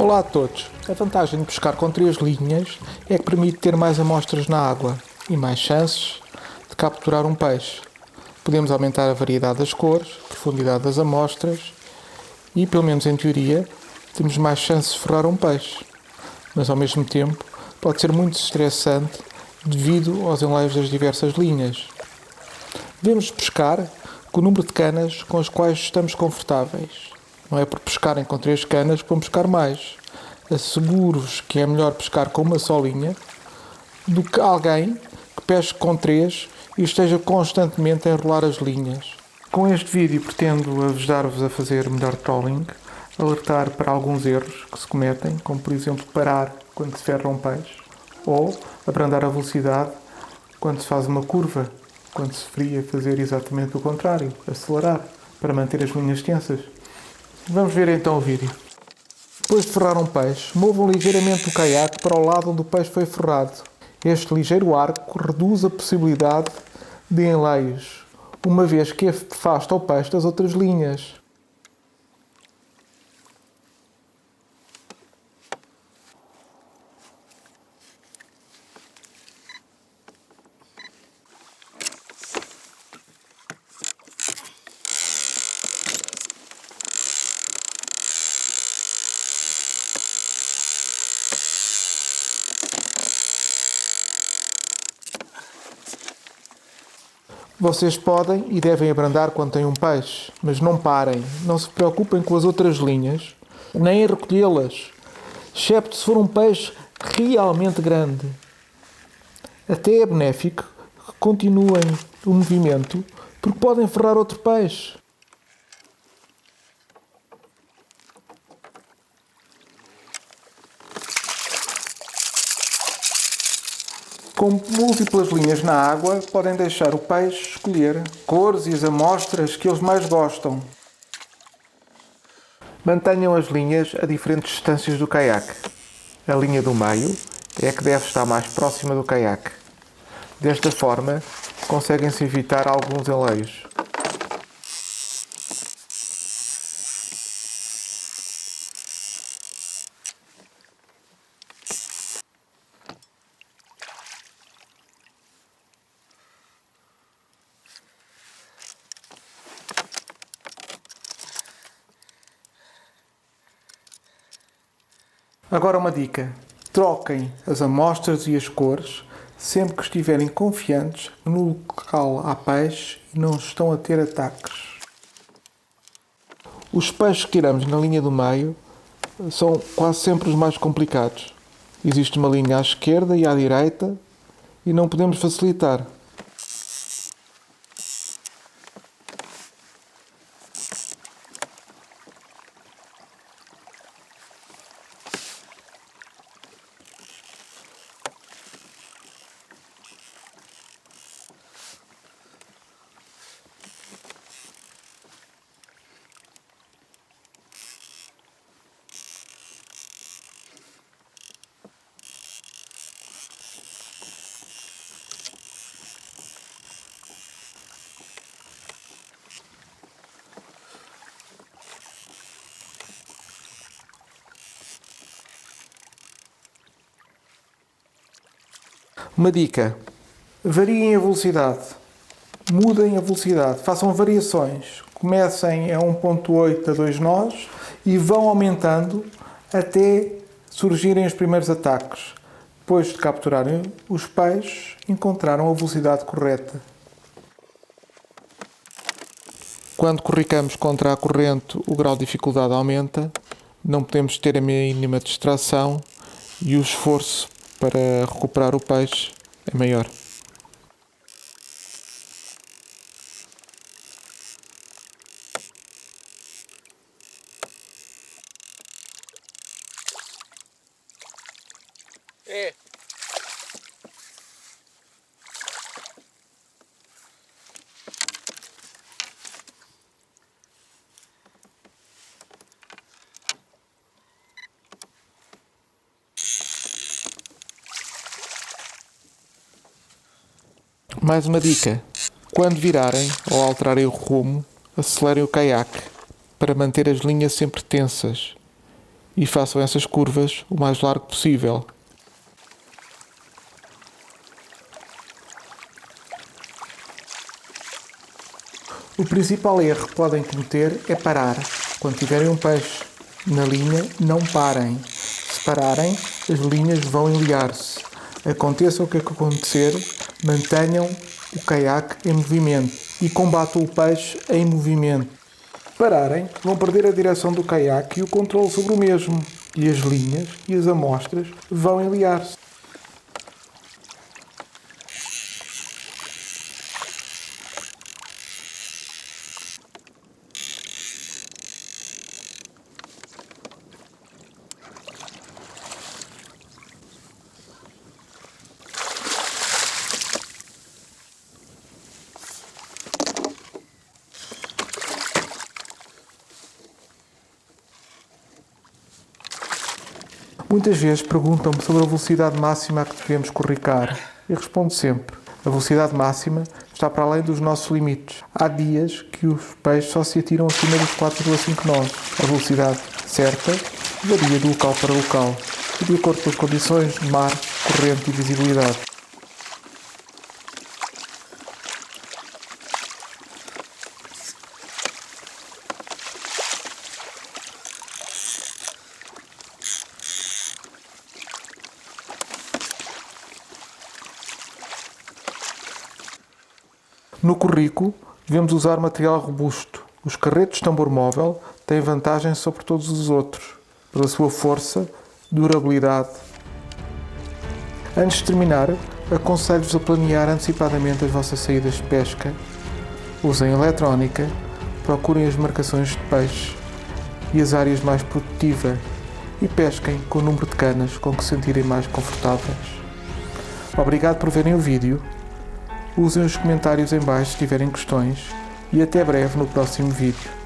Olá a todos! A vantagem de pescar com 3 linhas é que permite ter mais amostras na água e mais chances de capturar um peixe. Podemos aumentar a variedade das cores, a profundidade das amostras e, pelo menos em teoria, temos mais chances de ferrar um peixe. Mas ao mesmo tempo pode ser muito estressante devido aos enlaios das diversas linhas. Devemos pescar com o número de canas com as quais estamos confortáveis. Não é por pescarem com 3 canas que vão pescar mais. Asseguro-vos que é melhor pescar com uma só linha do que alguém que pesque com 3 e esteja constantemente a enrolar as linhas. Com este vídeo pretendo ajudar-vos a fazer melhor trolling, alertar para alguns erros que se cometem, como por exemplo parar quando se ferra um peixe, ou abrandar a velocidade quando se faz uma curva, quando se deveria fazer exatamente o contrário, acelerar, para manter as linhas tensas. Vamos ver então o vídeo. Depois de ferrar um peixe, movam ligeiramente o caiaque para o lado onde o peixe foi ferrado. Este ligeiro arco reduz a possibilidade de enleios, uma vez que afasta o peixe das outras linhas. Vocês podem e devem abrandar quando têm um peixe, mas não parem, não se preocupem com as outras linhas, nem em recolhê-las, excepto se for um peixe realmente grande. Até é benéfico que continuem o movimento, porque podem ferrar outro peixe. Com múltiplas linhas na água, podem deixar o peixe escolher cores e as amostras que eles mais gostam. Mantenham as linhas a diferentes distâncias do caiaque. A linha do meio é a que deve estar mais próxima do caiaque. Desta forma, conseguem-se evitar alguns enleios. Agora uma dica: troquem as amostras e as cores sempre que estiverem confiantes no local há peixe e não estão a ter ataques. Os peixes que tiramos na linha do meio são quase sempre os mais complicados. Existe uma linha à esquerda e à direita e não podemos facilitar. Uma dica: variem a velocidade, mudem a velocidade, façam variações. Comecem a 1.8 a 2 nós e vão aumentando até surgirem os primeiros ataques. Depois de capturarem os peixes, encontraram a velocidade correta. Quando corricamos contra a corrente, o grau de dificuldade aumenta, não podemos ter a mínima distração e o esforço para recuperar o peixe é maior. Mais uma dica: quando virarem ou alterarem o rumo, acelerem o caiaque para manter as linhas sempre tensas e façam essas curvas o mais largo possível. O principal erro que podem cometer é parar. Quando tiverem um peixe na linha, não parem. Se pararem, as linhas vão enliar-se. Aconteça o que acontecer, mantenham o caiaque em movimento e combatam o peixe em movimento. Se pararem, vão perder a direção do caiaque e o controle sobre o mesmo. E as linhas e as amostras vão enliar-se. Muitas vezes perguntam-me sobre a velocidade máxima a que devemos corricar. E respondo sempre: a velocidade máxima está para além dos nossos limites. Há dias que os peixes só se atiram acima dos 4,5 nós. A velocidade certa varia de local para local e de acordo com as condições de mar, corrente e visibilidade. No currículo, devemos usar material robusto. Os carretos de tambor móvel têm vantagem sobre todos os outros, pela sua força, durabilidade. Antes de terminar, aconselho-vos a planear antecipadamente as vossas saídas de pesca. Usem eletrónica, procurem as marcações de peixe e as áreas mais produtivas e pesquem com o número de canas com que se sentirem mais confortáveis. Obrigado por verem o vídeo. Usem os comentários em baixo se tiverem questões e até breve no próximo vídeo.